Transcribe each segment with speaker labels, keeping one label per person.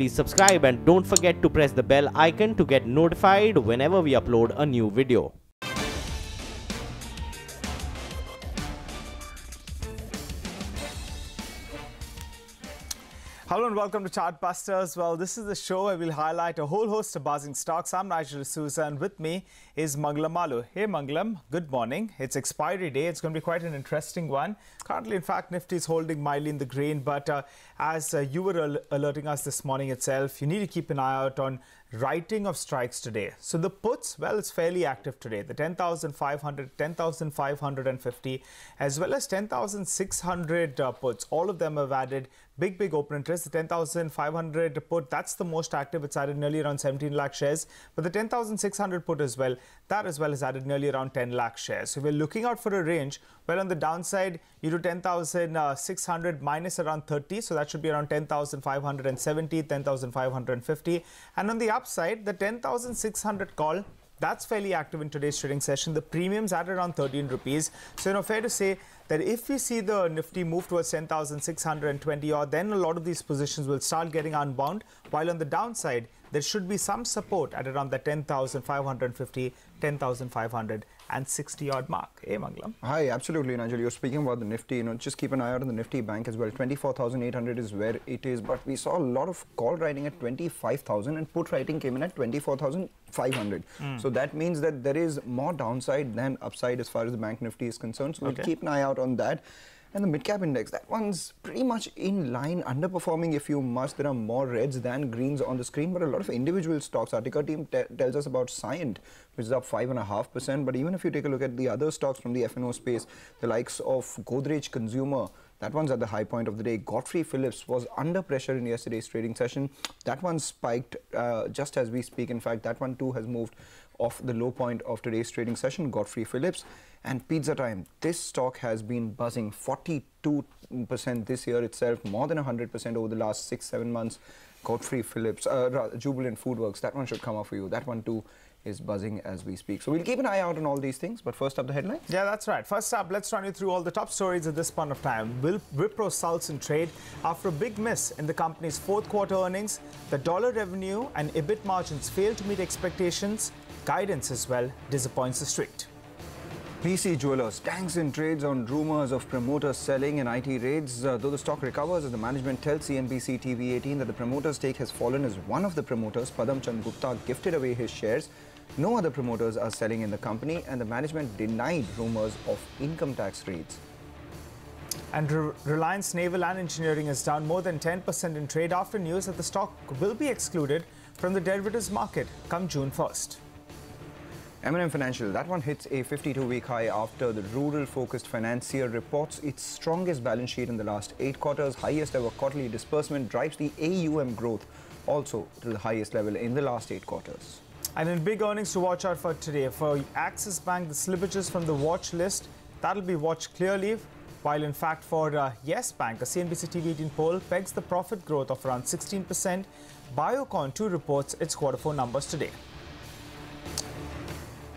Speaker 1: please subscribe and don't forget to press the bell icon to get notified whenever we upload a new video.
Speaker 2: Hello and welcome to Chartbusters. Well, this is the show where we'll highlight a whole host of buzzing stocks. I'm Nigel D'Souza and with me is Mangalam Malu. Hey Mangalam, good morning. It's expiry day. It's going to be quite an interesting one. Currently, in fact, Nifty is holding mildly in the green, but as you were alerting us this morning itself, you need to keep an eye out on writing of strikes today. So the puts, well, it's fairly active today. The 10,500, 10,550, as well as 10,600 puts. All of them have added big open interest. The 10,500 put, that's the most active. It's added nearly around 17 lakh shares. But the 10,600 put as well, that as well has added nearly around 10 lakh shares. So we're looking out for a range. Well, on the downside, you do 10,600 minus around 30. So that should be around 10,570, 10,550. And on the upside, the 10,600 call, that's fairly active in today's trading session. The premiums at around 13 rupees. So, fair to say that if we see the Nifty move towards 10,620 odd, then a lot of these positions will start getting unbound. While on the downside, there should be some support at around the 10,550, 10,560 odd mark. Hey, Mangalam.
Speaker 3: Hi, absolutely, Nigel. You're speaking about the Nifty. Just keep an eye out on the Nifty Bank as well. 24,800 is where it is, but we saw a lot of call writing at 25,000 and put writing came in at 24,500. So that means that there is more downside than upside as far as the Bank Nifty is concerned. So we'll keep an eye out on that. And the mid-cap index, that one's pretty much in line, underperforming if you must. There are more reds than greens on the screen, but a lot of individual stocks. Our ticker team tells us about Cyient, which is up 5.5%. But even if you take a look at the other stocks from the F&O space, the likes of Godrej Consumer, that one's at the high point of the day. Godfrey Phillips was under pressure in yesterday's trading session. That one spiked just as we speak. In fact, that one too has moved off the low point of today's trading session. Godfrey Phillips. And Pizza Time, this stock has been buzzing 42% this year itself, more than 100% over the last 6-7 months. Godfrey Phillips, Jubilant Foodworks, that one should come up for you. That one too is buzzing as we speak. So we'll keep an eye out on all these things, but first up the headlines.
Speaker 2: Yeah, that's right. First up, let's run you through all the top stories at this point of time. Wipro sulks in trade after a big miss in the company's fourth quarter earnings. The dollar revenue and EBIT margins failed to meet expectations. Guidance as well disappoints the street.
Speaker 3: PC Jewelers tanks in trades on rumours of promoters selling and IT raids. Though the stock recovers as the management tells CNBC TV18 that the promoter stake has fallen as one of the promoters, Padam Chand Gupta, gifted away his shares. No other promoters are selling in the company and the management denied rumours of income tax raids.
Speaker 2: And Reliance Naval and Engineering is down more than 10% in trade after news that the stock will be excluded from the derivatives market come June 1st.
Speaker 3: M&M Financial, that one hits a 52-week high after the rural-focused financier reports its strongest balance sheet in the last 8 quarters. Highest ever quarterly disbursement drives the AUM growth also to the highest level in the last 8 quarters.
Speaker 2: And in big earnings to watch out for today, for Axis Bank, the slippages from the watch list, that'll be watched clearly. While in fact for Yes Bank, a CNBC TV18 poll pegs the profit growth of around 16%. Biocon too reports its Q4 numbers today.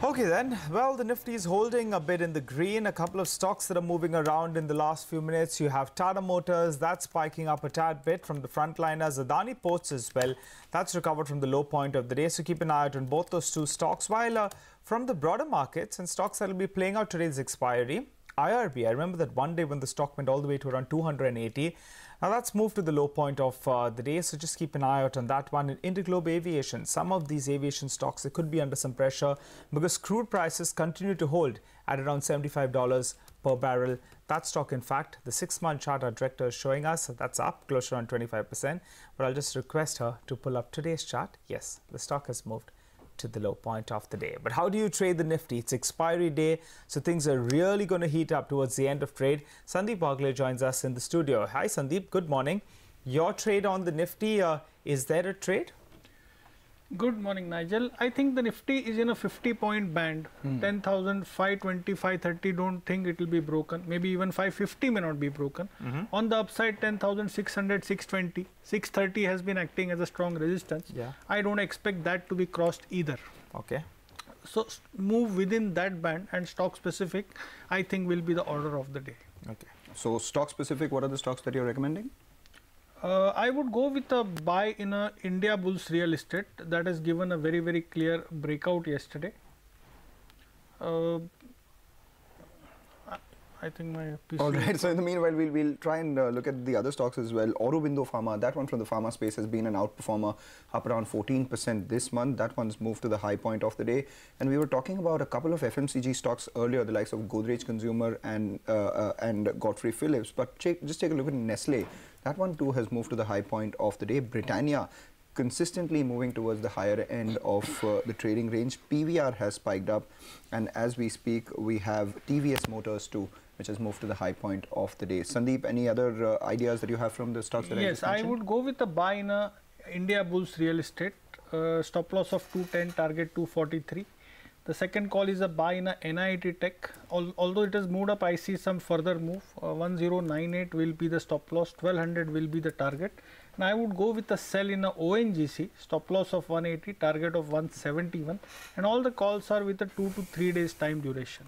Speaker 2: Okay then, well, the Nifty is holding a bit in the green. A couple of stocks that are moving around in the last few minutes. You have Tata Motors, that's spiking up a tad bit from the frontliners. Adani Ports as well, that's recovered from the low point of the day. So keep an eye out on both those two stocks. While from the broader markets and stocks that will be playing out today's expiry, IRB, I remember that one day when the stock went all the way to around 280. Now that's moved to the low point of the day, so just keep an eye out on that one. In Interglobe Aviation, some of these aviation stocks, they could be under some pressure because crude prices continue to hold at around $75 per barrel. That stock, in fact, the 6-month chart our director is showing us, that's up close to around 25%. But I'll just request her to pull up today's chart. Yes, the stock has moved to the low point of the day. But how do you trade the Nifty? It's expiry day, so things are really going to heat up towards the end of trade. Sandeep Bagle joins us in the studio. Hi Sandeep, good morning. Your trade on the Nifty, is there a trade?
Speaker 4: Good morning, Nigel. I think the Nifty is in a 50-point band. 10,520, 530, don't think it will be broken. Maybe even 550 may not be broken. On the upside, 10,600, 620, 630 has been acting as a strong resistance. I don't expect that to be crossed either.
Speaker 2: Okay.
Speaker 4: So move within that band, and stock specific, I think, will be the order of the day.
Speaker 2: Okay.
Speaker 3: So stock specific, what are the stocks that you're recommending?
Speaker 4: I would go with a buy in a India Bulls real estate that has given a very, very clear breakout yesterday. I think my PC.
Speaker 3: All right. So in the meanwhile, we'll try and look at the other stocks as well. Aurobindo Pharma, that one from the pharma space has been an outperformer, up around 14% this month. That one's moved to the high point of the day. And we were talking about a couple of FMCG stocks earlier, the likes of Godrej Consumer and Godfrey Phillips. But just take a look at Nestle. That one too has moved to the high point of the day. Britannia consistently moving towards the higher end of the trading range. PVR has spiked up, and as we speak, we have TVS Motors too, which has moved to the high point of the day. Sandeep, any other ideas that you have from the stocks that I just mentioned?
Speaker 4: Yes, I would go with a buy in a India Bulls real estate. Stop loss of 210, target 243. The second call is a buy in a NIT Tech. Although it has moved up, I see some further move. 1098 will be the stop loss, 1200 will be the target. And I would go with a sell in a ONGC, stop loss of 180, target of 171. And all the calls are with a 2 to 3 days time duration.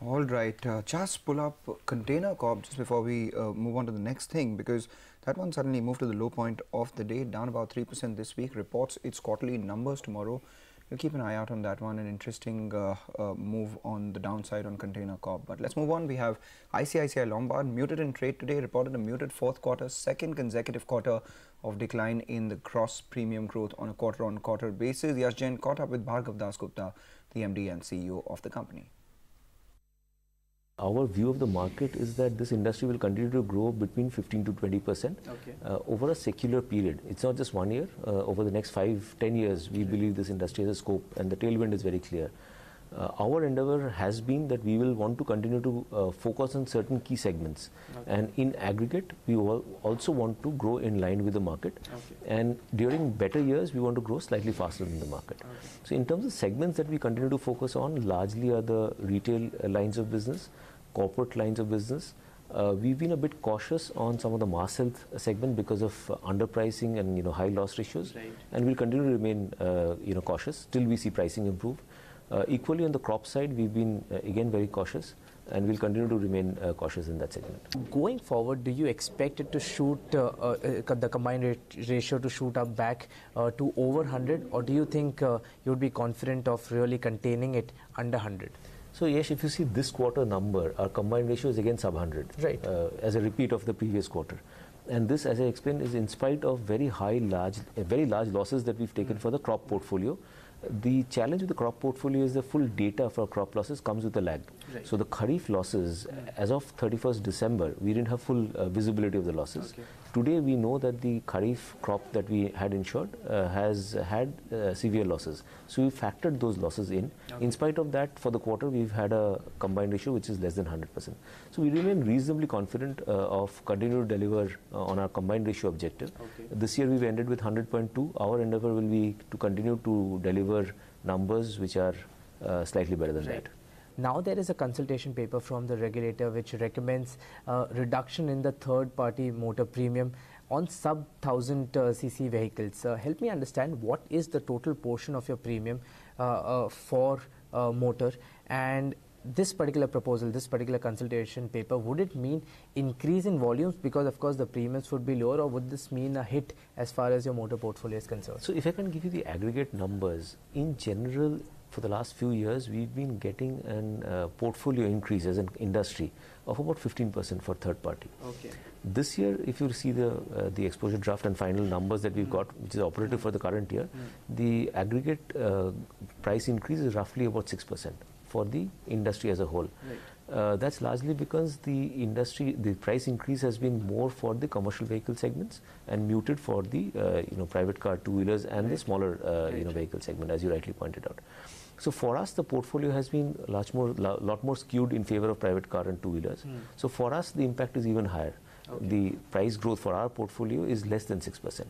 Speaker 3: All right, just pull up Container Corp just before we move on to the next thing, because that one suddenly moved to the low point of the day, down about 3% this week, reports its quarterly numbers tomorrow. We'll keep an eye out on that one, an interesting move on the downside on Container Corp. But let's move on. We have ICICI Lombard, muted in trade today, reported a muted fourth quarter, second consecutive quarter of decline in the gross premium growth on a quarter-on-quarter basis. Yash Jain caught up with Bhargav Dasgupta, the MD and CEO of the company.
Speaker 5: Our view of the market is that this industry will continue to grow between 15 to 20% over a secular period. It's not just 1 year. Over the next 5-10 years, we believe this industry has a scope, and the tailwind is very clear. Our endeavor has been that we will want to continue to focus on certain key segments, and in aggregate, we also want to grow in line with the market. And during better years, we want to grow slightly faster than the market. So in terms of segments that we continue to focus on, largely are the retail lines of business, corporate lines of business. We've been a bit cautious on some of the mass health segment because of underpricing and high loss ratios, and we'll continue to remain cautious till we see pricing improve. Equally on the crop side, we've been again very cautious, and we'll continue to remain cautious in that segment.
Speaker 6: Going forward, do you expect it to shoot the combined ratio to shoot up back to over 100, or do you think you'd be confident of really containing it under 100?
Speaker 5: So yes, if you see this quarter number, our combined ratio is again sub 100,
Speaker 6: right,
Speaker 5: as a repeat of the previous quarter. And this, as I explained, is in spite of very large losses that we've taken for the crop portfolio. The challenge with the crop portfolio is the full data for crop losses comes with a lag. So the Kharif losses, as of 31st December, we didn't have full visibility of the losses. Today we know that the Kharif crop that we had insured has had severe losses. So we factored those losses in. In spite of that, for the quarter, we've had a combined ratio which is less than 100%. So we remain reasonably confident of continuing to deliver on our combined ratio objective. This year we've ended with 100.2. Our endeavor will be to continue to deliver numbers which are slightly better than that.
Speaker 6: Now there is a consultation paper from the regulator which recommends reduction in the third-party motor premium on sub-1000 cc vehicles. Help me understand, what is the total portion of your premium for motor, and this particular proposal, this particular consultation paper, would it mean increase in volumes because of course the premiums would be lower, or would this mean a hit as far as your motor portfolio is concerned?
Speaker 5: So if I can give you the aggregate numbers, in general, for the last few years, we've been getting an portfolio increase as an industry of about 15% for third party. This year, if you see the exposure draft and final numbers that we've got, which is operative for the current year, the aggregate price increase is roughly about 6% for the industry as a whole. That's largely because the price increase has been more for the commercial vehicle segments and muted for the private car, two-wheelers, and the smaller vehicle segment, as you rightly pointed out. So for us, the portfolio has been lot more skewed in favor of private car and two-wheelers. So for us, the impact is even higher. The price growth for our portfolio is less than 6%.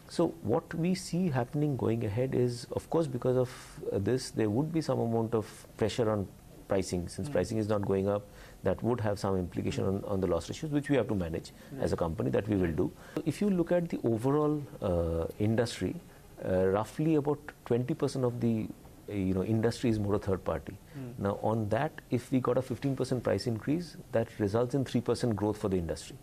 Speaker 5: So what we see happening going ahead is, of course, because of this, there would be some amount of pressure on pricing. Since pricing is not going up, that would have some implication on the loss ratios, which we have to manage as a company, that we will do. If you look at the overall industry, roughly about 20% of the industry is motor third party. Now on that, if we got a 15% price increase, that results in 3% growth for the industry.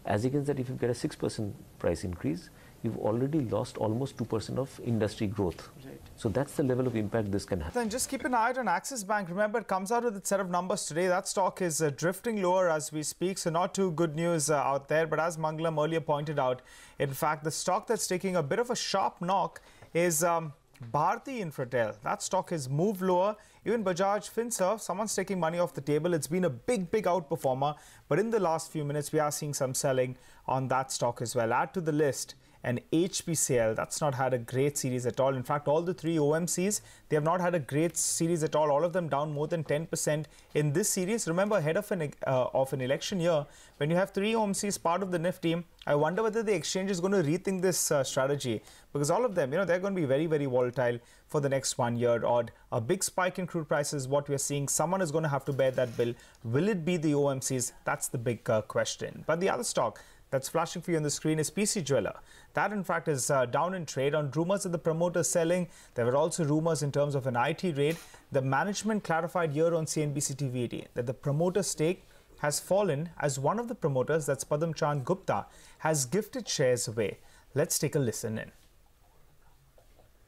Speaker 5: As against that, if you get a 6% price increase, you've already lost almost 2% of industry growth. Right. So that's the level of impact this can have.
Speaker 2: Then just keep an eye on Axis Bank. Remember, it comes out with its set of numbers today. That stock is drifting lower as we speak, so not too good news out there. But as Mangalam earlier pointed out, in fact, the stock that's taking a bit of a sharp knock is Bharti Infratel. That stock has moved lower. Even Bajaj Finserv, someone's taking money off the table. It's been a big outperformer. But in the last few minutes, we are seeing some selling on that stock as well. Add to the list and HPCL, that's not had a great series at all. In fact, all the three OMCs, they have not had a great series at all. All of them down more than 10% in this series. Remember, ahead of an election year, when you have three OMCs part of the Nifty, I wonder whether the exchange is going to rethink this strategy, because all of them, they're going to be very volatile for the next 1 year odd. A big spike in crude prices, what we're seeing, someone is going to have to bear that bill. Will it be the OMCs? That's the big question. But the other stock that's flashing for you on the screen is PC Jeweler. That, in fact, is down in trade on rumors of the promoter selling. There were also rumors in terms of an IT raid. The management clarified here on CNBC TV18 that the promoter stake has fallen as one of the promoters, that's Padam Chand Gupta, has gifted shares away. Let's take a listen in.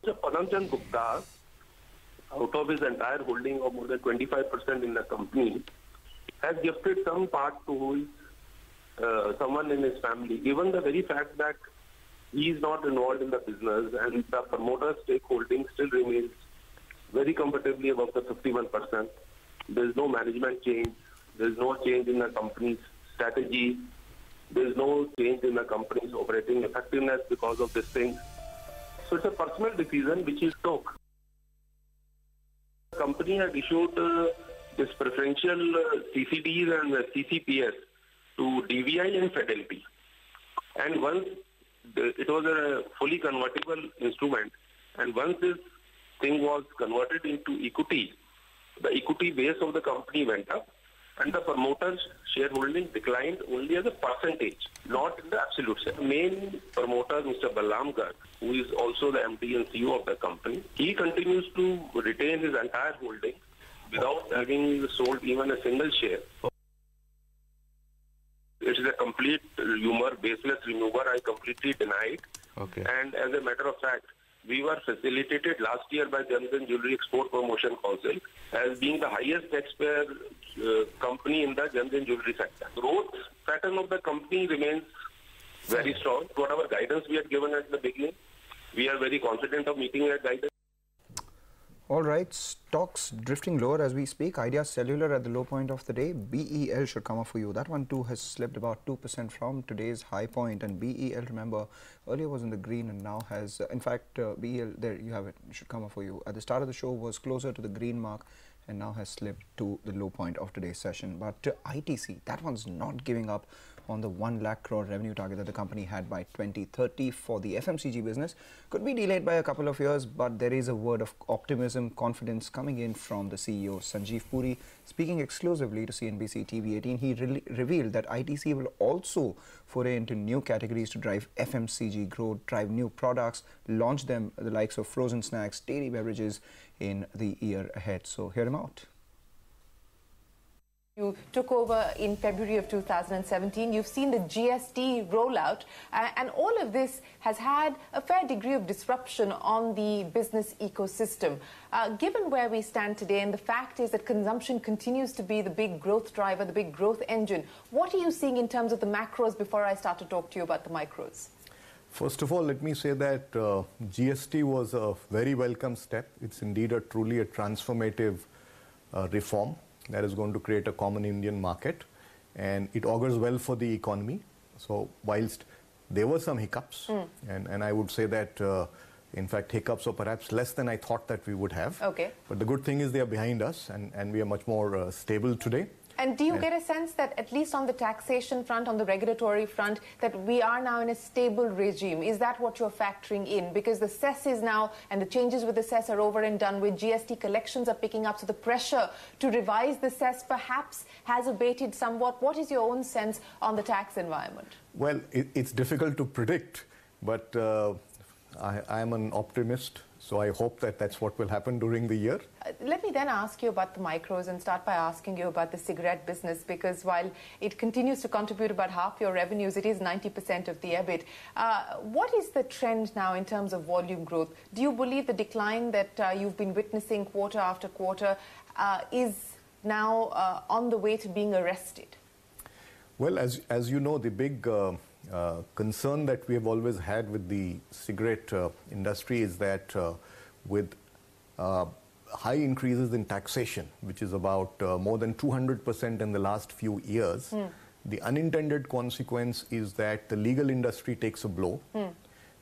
Speaker 7: So Padam Chand Gupta, out of his entire holding of more than 25% in the company, has gifted some part to someone in his family, given the very fact that he is not involved in the business and the promoter stakeholding still remains very comfortably above the 51%. There is no management change. There is no change in the company's strategy. There is no change in the company's operating effectiveness because of this thing. So it's a personal decision which he took. The company had issued this preferential CCDs and CCPS to DVI and Fidelity. And once it was a fully convertible instrument, and once this thing was converted into equity, the equity base of the company went up, and the promoter's shareholding declined only as a percentage, not in the absolute sense. The main promoter, Mr. Balram Garg, who is also the MD and CEO of the company, he continues to retain his entire holding without having sold even a single share. It is a complete rumor, baseless rumor. I completely deny it. Okay. And as a matter of fact, we were facilitated last year by Janjan Jewelry Export Promotion Council as being the highest taxpayer company in the Janjan Jewelry sector. Growth pattern of the company remains very strong. Whatever guidance we had given at the beginning, we are very confident of meeting that guidance.
Speaker 3: All right, stocks drifting lower as we speak. Idea Cellular at the low point of the day. BEL should come up for you. That one too has slipped about 2% from today's high point. And BEL, remember, earlier was in the green and now has, in fact, BEL, there you have it, should come up for you. At the start of the show was closer to the green mark and now has slipped to the low point of today's session. But ITC, that one's not giving up on the 1 lakh crore revenue target that the company had by 2030 for the FMCG business. Could be delayed by a couple of years, but there is a word of optimism, confidence coming in from the CEO, Sanjeev Puri. Speaking exclusively to CNBC TV18, he revealed that ITC will also foray into new categories to drive FMCG growth, drive new products, launch them, the likes of frozen snacks, dairy beverages in the year ahead. So hear him out.
Speaker 8: You took over in February of 2017. You've seen the GST rollout, and all of this has had a fair degree of disruption on the business ecosystem. Given where we stand today, and the fact is that consumption continues to be the big growth driver, the big growth engine, what are you seeing in terms of the macros before I start to talk to you about the micros?
Speaker 9: First of all, let me say that GST was a very welcome step. It's indeed truly a transformative reform that is going to create a common Indian market, and it augurs well for the economy. So whilst there were some hiccups, and I would say that in fact hiccups are perhaps less than I thought that we would have. Okay. But the good thing is they are behind us, and we are much more stable today.
Speaker 8: And do you get a sense that at least on the taxation front, on the regulatory front, that we are now in a stable regime? Is that what you're factoring in? Because the cess is now, and the changes with the cess are over and done with. GST collections are picking up, so the pressure to revise the cess perhaps has abated somewhat. What is your own sense on the tax environment?
Speaker 9: Well, it's difficult to predict, but I am an optimist, so I hope that that's what will happen during the year.
Speaker 8: Let me then ask you about the micros and start by asking you about the cigarette business, because while it continues to contribute about half your revenues, it is 90% of the EBIT. What is the trend now in terms of volume growth? Do you believe the decline that you've been witnessing quarter after quarter is now on the way to being arrested?
Speaker 9: Well, as you know, the big concern that we have always had with the cigarette industry is that with high increases in taxation, which is about more than 200% in the last few years, the unintended consequence is that the legal industry takes a blow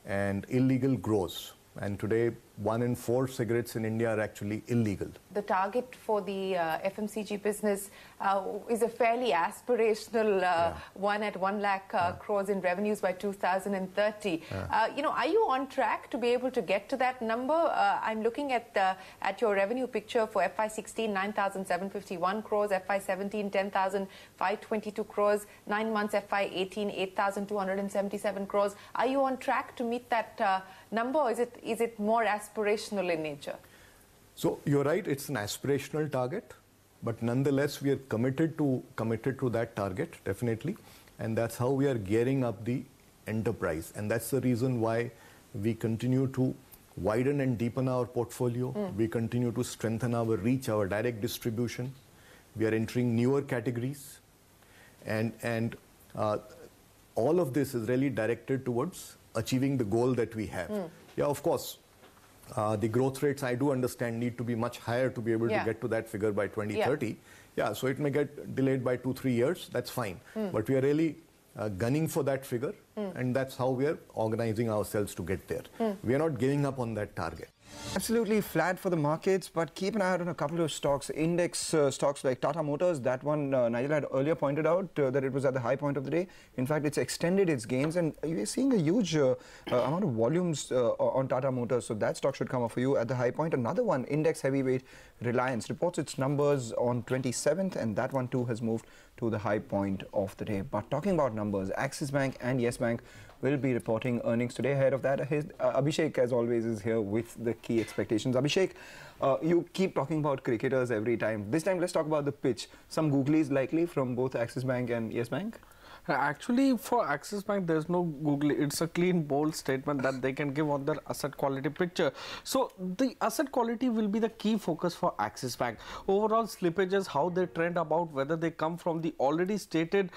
Speaker 9: and illegal grows. And today, 1 in 4 cigarettes in India are actually illegal.
Speaker 8: The target for the FMCG business is a fairly aspirational one at 1 lakh crores in revenues by 2030. You know, are you on track to be able to get to that number? I'm looking at your revenue picture for FY16, 9,751 crores, FY17, 10,522 crores, 9 months FY18, 8,277 crores. Are you on track to meet that number, or is it more aspirational in nature?
Speaker 9: So you're right, it's an aspirational target, but nonetheless we are committed to that target, definitely, and that's how we are gearing up the enterprise, and that's the reason why we continue to widen and deepen our portfolio. We continue to strengthen our reach, our direct distribution. We are entering newer categories, and all of this is really directed towards achieving the goal that we have. Yeah, of course, the growth rates, I do understand, need to be much higher to be able to get to that figure by 2030. Yeah, so it may get delayed by 2-3 years, that's fine. But we are really gunning for that figure, and that's how we are organizing ourselves to get there. We are not giving up on that target.
Speaker 3: Absolutely flat for the markets, but keep an eye out on a couple of stocks. Index stocks like Tata Motors, that one Nigel had earlier pointed out that it was at the high point of the day. In fact, it's extended its gains, and you're seeing a huge amount of volumes on Tata Motors, so that stock should come up for you at the high point. Another one, index heavyweight Reliance, reports its numbers on 27th, and that one too has moved to the high point of the day. But talking about numbers, Axis Bank and Yes Bank will be reporting earnings today. Ahead of that, Abhishek, as always, is here with the key expectations. Abhishek, you keep talking about cricketers every time. This time, let's talk about the pitch. Some googlies likely from both Axis Bank and Yes Bank?
Speaker 4: Actually, for Axis Bank, there's no googly. It's a clean, bold statement that they can give on their asset quality picture. So the asset quality will be the key focus for Axis Bank. Overall slippages, how they trend about, whether they come from the already stated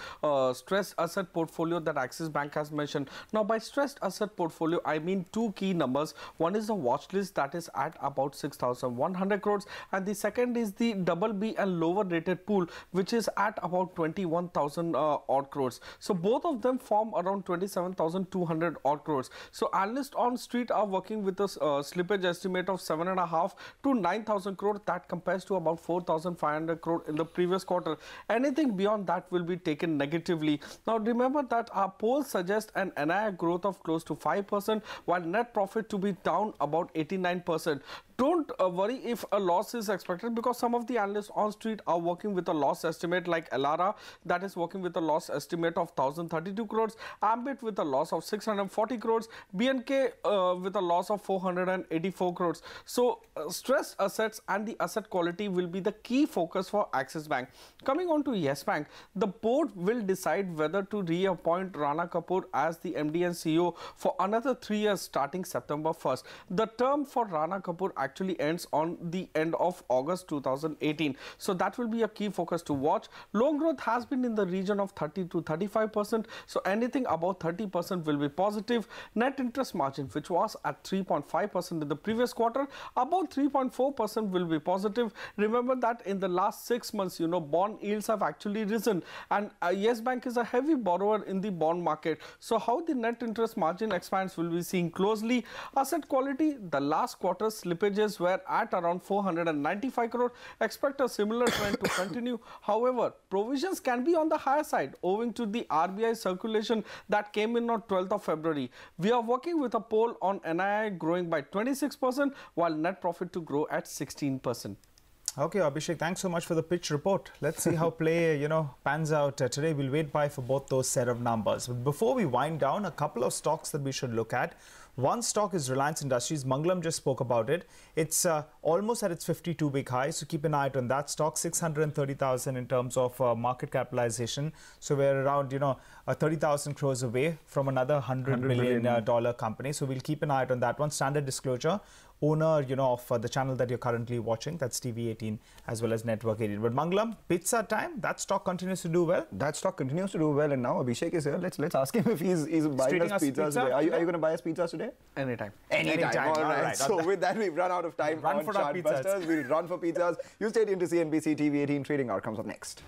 Speaker 4: stressed asset portfolio that Axis Bank has mentioned. Now, by stressed asset portfolio, I mean 2 key numbers. One is the watch list that is at about 6,100 crores, and the second is the BB and lower rated pool, which is at about 21,000 odd crores. So both of them form around 27,200 odd crores. So analysts on street are working with a slippage estimate of 7.5 to 9,000 crore. That compares to about 4,500 crore in the previous quarter. Anything beyond that will be taken negatively. Now remember that our polls suggest an NII growth of close to 5%, while net profit to be down about 89%. Don't worry if a loss is expected, because some of the analysts on street are working with a loss estimate, like Elara, that is working with a loss estimate of 1,032 crores, Ambit with a loss of 640 crores, BNK with a loss of 484 crores. So stressed assets and the asset quality will be the key focus for Axis Bank. Coming on to Yes Bank, the board will decide whether to reappoint Rana Kapoor as the MD and CEO for another 3 years starting September 1st. The term for Rana Kapoor actually ends on the end of August 2018. So that will be a key focus to watch. Loan growth has been in the region of 30 to 35%. So anything above 30% will be positive. Net interest margin, which was at 3.5% in the previous quarter, about 3.4% will be positive. Remember that in the last 6 months, you know, bond yields have actually risen, and Yes Bank is a heavy borrower in the bond market. So how the net interest margin expands will be seen closely. Asset quality, the last quarter slippage were at around 495 crore. Expect a similar trend to continue. However, provisions can be on the higher side owing to the RBI circulation that came in on 12th of February. We are working with a poll on NII growing by 26%, while net profit to grow at 16%.
Speaker 2: Okay, Abhishek, thanks so much for the pitch report. Let's see how play, pans out today. We'll wait by for both those set of numbers. But before we wind down, a couple of stocks that we should look at. One stock is Reliance Industries. Mangalam just spoke about it. It's almost at its 52-week high, so keep an eye out on that stock. 630,000 in terms of market capitalization. So we're around, 30,000 crores away from another $100 million dollar company. So we'll keep an eye out on that one. Standard disclosure. Owner, of the channel that you're currently watching, that's TV18 as well as Network 18. But Mangalam, pizza time, that stock continues to do well.
Speaker 3: That stock continues to do well, and now Abhishek is here. Let's ask him if he's buying us pizzas today. Are you going to buy us pizzas today?
Speaker 10: Anytime.
Speaker 3: Anytime. All right. So with that, we've run out of time.
Speaker 2: Run
Speaker 3: on
Speaker 2: for our pizzas.
Speaker 3: Chartbusters. We'll run for pizzas. You stay tuned to CNBC TV18. Trading Hour comes up next.